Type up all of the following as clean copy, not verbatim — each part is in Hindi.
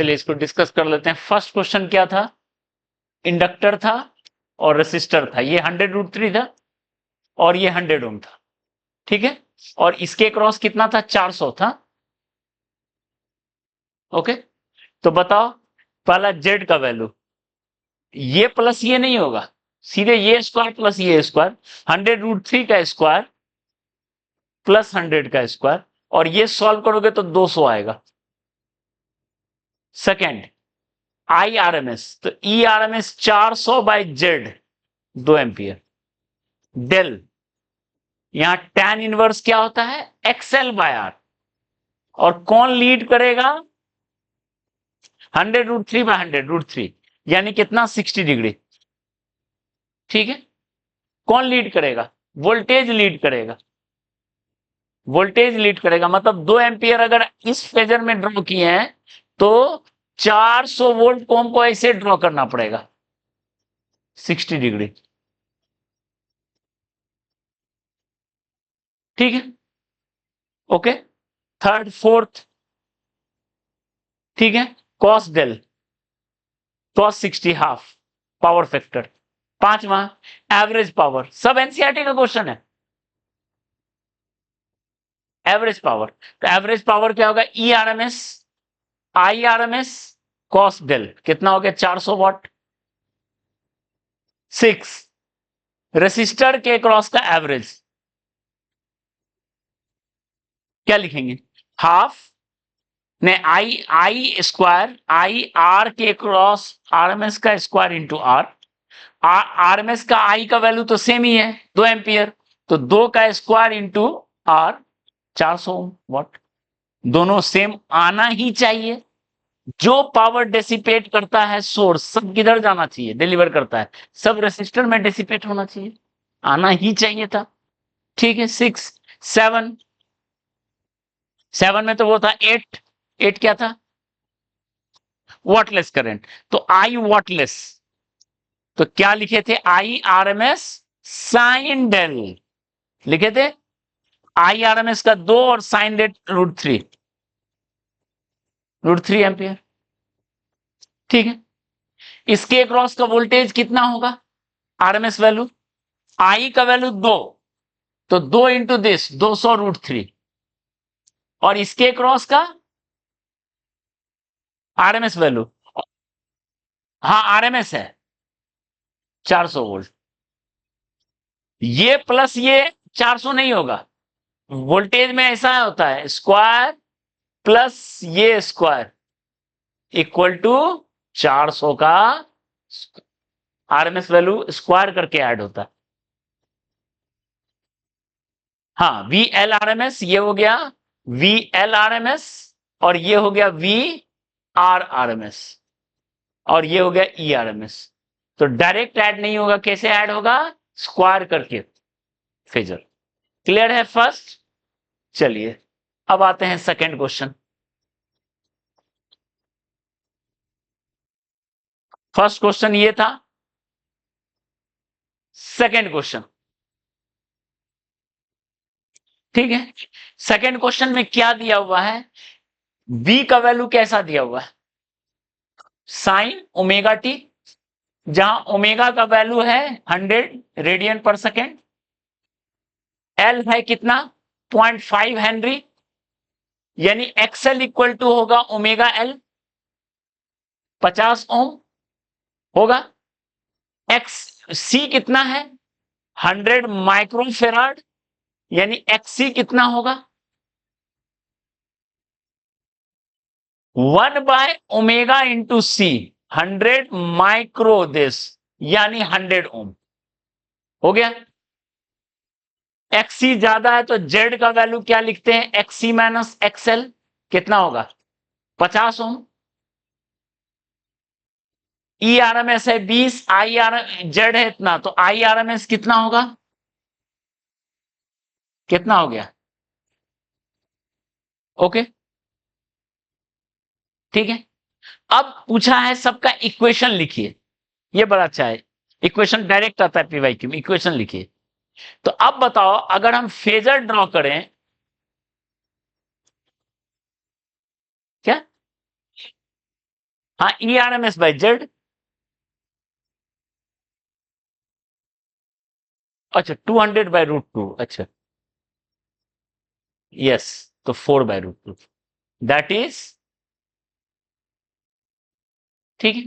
चलिए इसको डिस्कस कर लेते हैं। फर्स्ट क्वेश्चन क्या था? इंडक्टर था और रेसिस्टर था, ये 100√3 था और ये 100 ओम था, ठीक है। और इसके क्रॉस कितना था? 400 था। ओके, तो बताओ पहला जेड का वैल्यू, ये प्लस ये नहीं होगा, सीधे ये स्क्वायर प्लस ये स्क्वायर, 100√3 का स्क्वायर प्लस 100 का स्क्वायर, और ये सॉल्व करोगे तो 200 आएगा। Second I R M S, तो E R M S 400 by Z 2 ampere. डेल, यहां tan इनवर्स क्या होता है? XL by R. और कौन लीड करेगा? 100√3 बाय 100√3, यानी कितना? 60 डिग्री, ठीक है। कौन लीड करेगा? वोल्टेज लीड करेगा। वोल्टेज लीड करेगा मतलब 2 एम्पियर अगर इस फेजर में ड्रॉ किए हैं तो 400 वोल्ट को हमको ऐसे ड्रॉ करना पड़ेगा 60 डिग्री, ठीक है। ओके, थर्ड फोर्थ, ठीक है। Cos del, cos 60 half, power factor. पांचवा एवरेज पावर, सब एनसीईआरटी का क्वेश्चन है। एवरेज पावर, तो एवरेज पावर क्या होगा? E R M S I R M S cos del, कितना हो गया? 400 वॉट। 6 रेसिस्टर के क्रॉस का एवरेज क्या लिखेंगे? हाफ ने आई स्क्वायर, आई आर के क्रॉस आरएमएस का स्क्वायर इंटू आर। आरएमएस का आई का वैल्यू तो सेम ही है 2 एम्पियर, तो 2 का स्क्वायर इंटू आर 400 वॉट। दोनों सेम आना ही चाहिए। जो पावर डेसिपेट करता है सोर्स, सब किधर जाना चाहिए? डिलीवर करता है, सब रेसिस्टर में डेसिपेट होना चाहिए, आना ही चाहिए था, ठीक है। 6 7 7 में तो वो था 8 क्या था? वॉटलेस करंट, तो आई वॉटलेस, तो क्या लिखे थे? I R M S sine del लिखे थे। आई आर एम एस का 2 और साइन डेल √3 एम्पियर, ठीक है। इसके क्रॉस का वोल्टेज कितना होगा? आरएमएस वैल्यू, आई का वैल्यू 2, तो 2 इंटू दिस 200√3, और इसके क्रॉस का आरएमएस वैल्यू, हाँ आरएमएस है 400 वोल्ट। ये प्लस ये 400 नहीं होगा, वोल्टेज में ऐसा होता है स्क्वायर प्लस ये स्क्वायर इक्वल टू 400 का आरएमएस वैल्यू स्क्वायर करके ऐड होता है। हाँ, V L R M S, ये हो गया V L R M S, और ये हो गया V R R M S, और ये हो गया ई आर एम एस। तो डायरेक्ट ऐड नहीं होगा, कैसे ऐड होगा? स्क्वायर करके फेजर। क्लियर है फर्स्ट? चलिए अब आते हैं सेकंड क्वेश्चन। फर्स्ट क्वेश्चन ये था, सेकंड क्वेश्चन, ठीक है। सेकंड क्वेश्चन में क्या दिया हुआ है? v का वैल्यू कैसा दिया हुआ है? साइन ओमेगा टी, जहां ओमेगा का वैल्यू है 100 रेडियन पर सेकेंड, एल है कितना? 0.5 हेनरी, यानी एक्सएल इक्वल टू होगा ओमेगा एल 50 ओम होगा। एक्स सी कितना है? 100 माइक्रोफेराड, यानी एक्स सी कितना होगा? 1 by omega into C, 100 micro this, यानी 100 ओम हो गया। एक्सी ज्यादा है तो जेड का वैल्यू क्या लिखते हैं? एक्सी माइनस एक्सएल, कितना होगा? 50 ओम। ई आर एम एस है 20, आई आर जेड है इतना, तो आई आर एम एस कितना होगा? कितना हो गया? ओके, ठीक है। अब पूछा है सबका इक्वेशन लिखिए, ये बड़ा अच्छा है, इक्वेशन डायरेक्ट आता है पीवाईक्यू में, इक्वेशन लिखिए। तो अब बताओ अगर हम फेजर ड्रॉ करें, क्या हाँ, ERMS बाय जेड। अच्छा, 200/√2, अच्छा, यस, तो 4/√2, दैट इज, ठीक है।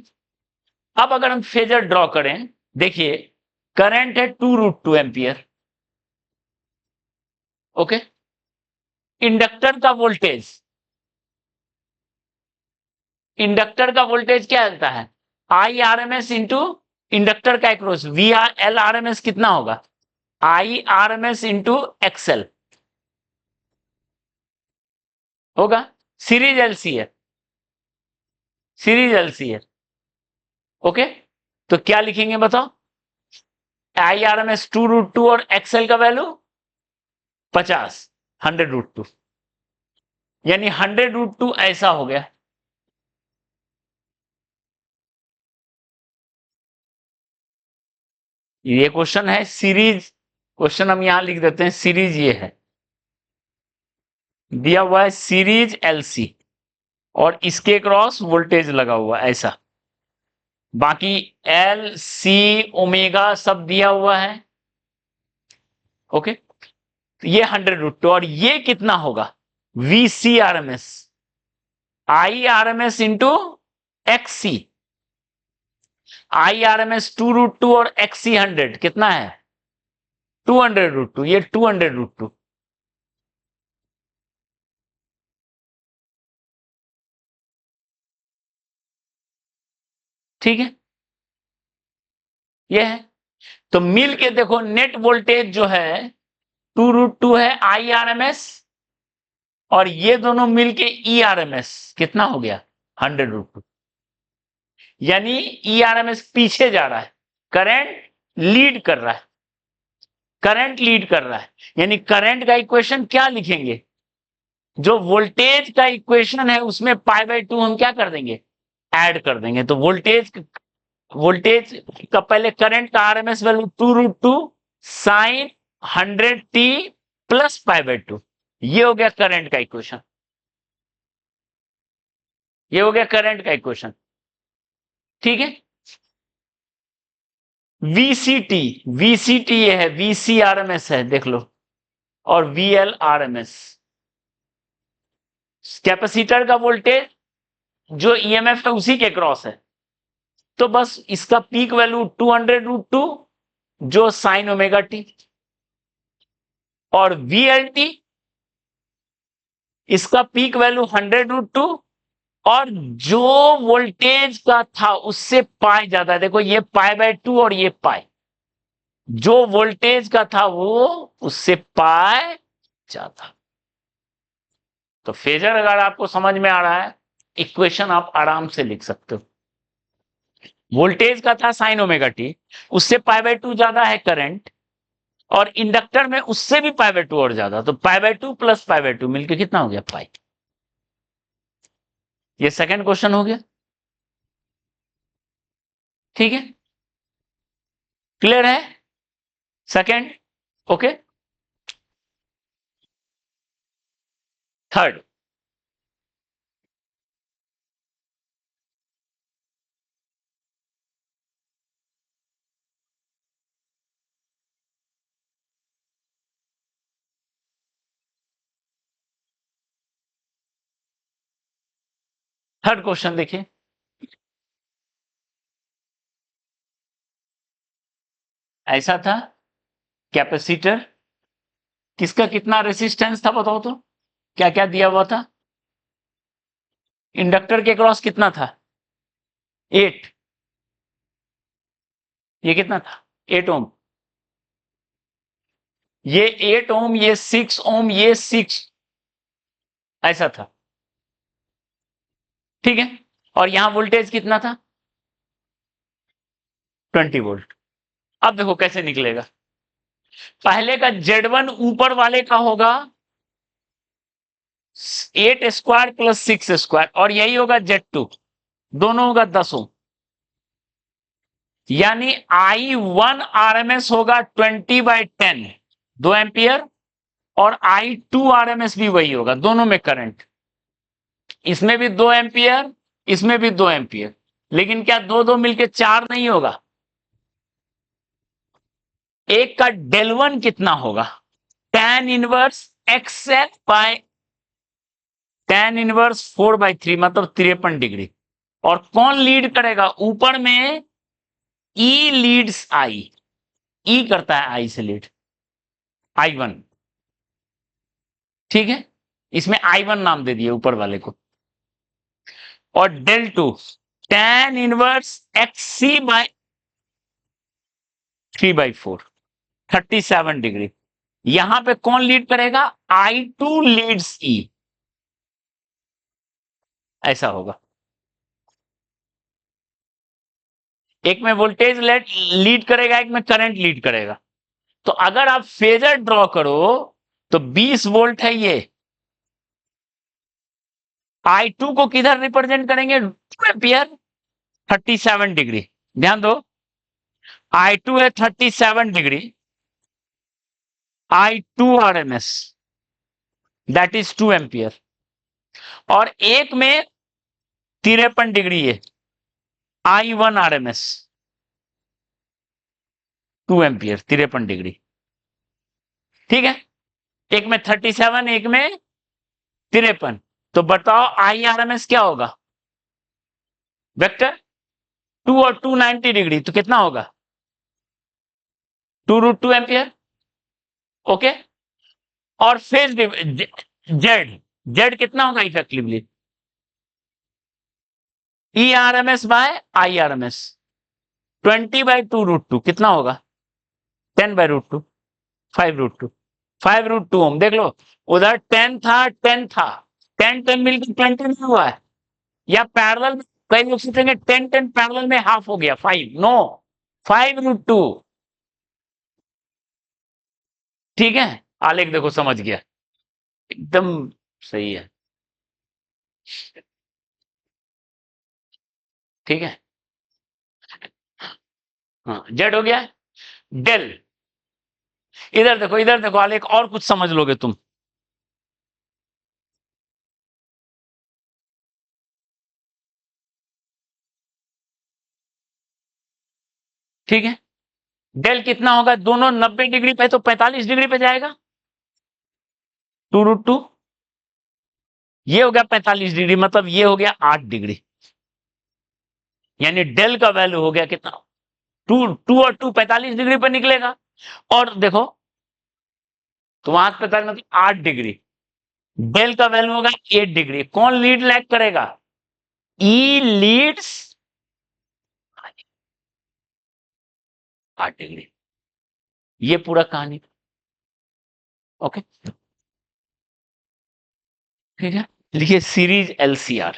अब अगर हम फेजर ड्रॉ करें, देखिए करंट है 2√2 एम्पियर, ओके। इंडक्टर का वोल्टेज, इंडक्टर का वोल्टेज क्या आता है, IRMS इंटू इंडक्टर का एक्रोस, VLRMS कितना होगा, IRMS इंटू XL होगा, सीरीज LC है, सीरीज LC है, ओके। तो क्या लिखेंगे बताओ, IRMS 2√2 और XL का वैल्यू 50, 100√2, यानी 100√2 ऐसा हो गया। ये क्वेश्चन है सीरीज, क्वेश्चन हम यहां लिख देते हैं सीरीज, ये है दिया हुआ है सीरीज LC और इसके क्रॉस वोल्टेज लगा हुआ ऐसा, बाकी L C ओमेगा सब दिया हुआ है, ओके। तो ये 100√2 और ये कितना होगा, VCRMS, IRMS into XC, IRMS 2√2 और XC 100 कितना है 200√2, ये 200√2, ठीक है, ये है। तो मिल के देखो नेट वोल्टेज जो है 2√2 है IRMS, और ये दोनों मिलके ERMS कितना हो गया 100√2, यानी ERMS पीछे जा रहा है, करंट लीड कर रहा है, करंट लीड कर रहा है, यानी करंट का इक्वेशन क्या लिखेंगे, जो वोल्टेज का इक्वेशन है उसमें π/2 हम क्या कर देंगे, ऐड कर देंगे। तो वोल्टेज, वोल्टेज का पहले करंट का RMS value 2√2 sign 100t plus π/2, ये हो गया करंट का इक्वेशन, ये हो गया करंट का इक्वेशन, ठीक है। VCT, VCT ये है, VCRMS है देख लो, और VLRMS कैपेसिटर का वोल्टेज जो EMF है उसी के क्रॉस है, तो बस इसका पीक वैल्यू 200√2 जो साइन ओमेगा टी, और VLT इसका पीक वैल्यू 100√2 और जो वोल्टेज का था उससे पाई ज्यादा, देखो ये π/2 और ये पाई, जो वोल्टेज का था वो उससे पाई ज्यादा। तो फेजर अगर आपको समझ में आ रहा है, इक्वेशन आप आराम से लिख सकते हो, वोल्टेज का था साइन ओमेगा टी, उससे π/2 ज्यादा है करंट, और इंडक्टर में उससे भी π/2 और ज्यादा, तो π/2 प्लस π/2 मिलकर कितना हो गया पाई। ये सेकंड क्वेश्चन हो गया, ठीक है, क्लियर है second, okay. Third, third question देखिए, ऐसा था कैपेसिटर, किसका कितना रेसिस्टेंस था बताओ तो, क्या क्या दिया हुआ था, इंडक्टर के क्रॉस कितना था 8, ये कितना था 8 ओम, ये 8 ओम, ये 6 ओम, ये 6, ऐसा था, ठीक है। और यहां वोल्टेज कितना था 20 वोल्ट। अब देखो कैसे निकलेगा, पहले का Z1 ऊपर वाले का होगा 8² प्लस 6², और यही होगा Z2, दोनों होगा 10 ओम, यानी I1 RMS होगा 20/10 2 एम्पियर, और I2 RMS भी वही होगा, दोनों में करंट, इसमें भी 2 एम्पियर इसमें भी 2 एम्पियर, लेकिन क्या दो दो मिलके 4 नहीं होगा? एक का डेल वन कितना होगा? tan inverse XL by tan inverse 4/3 मतलब 53 डिग्री। और कौन लीड करेगा ऊपर में? ई लीड्स आई, ई करता है आई से लीड, I1। ठीक है, इसमें I1 नाम दे दिए ऊपर वाले को। और del two tan inverse XC by 3/4 37 degree. यहां पे कौन लीड करेगा? I2 लीड्स E, ऐसा होगा। एक में वोल्टेज लीड करेगा, एक में करंट लीड करेगा। तो अगर आप फेजर ड्रॉ करो तो 20 वोल्ट है ये। I2 को किधर रिप्रेजेंट करेंगे? 2 एम्पियर, 37 डिग्री। ध्यान दो, I2 है 37 degree, I2 RMS that is 2 ampere. और एक में 53 डिग्री है, I1 RMS 2 एम्पियर 53 डिग्री। ठीक है, एक में 37, एक में 53। तो बताओ IRMS क्या होगा? वेक्टर 2 और 2 90 डिग्री, तो कितना होगा? 2√2 एम्पियर। ओके, और फेज जेड, जेड कितना होगा इफेक्टिवली? ERMS बाय IRMS 20/2√2 कितना होगा? 10/√2, 5√2, 5√2 ओम। देख लो, उधर 10 था, 10 था, 10 मिलकर 20 नहीं हुआ है, या पैरेलल। कई लोग सोचेंगे 10 पैरेलल में हाफ हो गया 5, नो, 5√2। ठीक है, आलेख देखो समझ गया, एकदम सही है। ठीक है, हाँ, जेड हो गया। डेल, इधर देखो, इधर देखो, आलेख और कुछ समझ लोगे तुम। ठीक है, डेल कितना होगा? दोनों 90 डिग्री पे, तो 45 डिग्री पे जाएगा, 2√2। ये हो गया 45 डिग्री, मतलब ये हो गया 8 डिग्री। यानी डेल का वैल्यू हो गया कितना? 2 और 2 45 डिग्री पर निकलेगा। और देखो, तो वहां 45 मतलब 8 डिग्री। डेल का वैल्यू होगा 8 डिग्री। कौन लीड लैग करेगा? ई लीड्स 8 डिग्री। ये पूरा कहानी। ओके, ठीक है, लिखिए सीरीज LCR।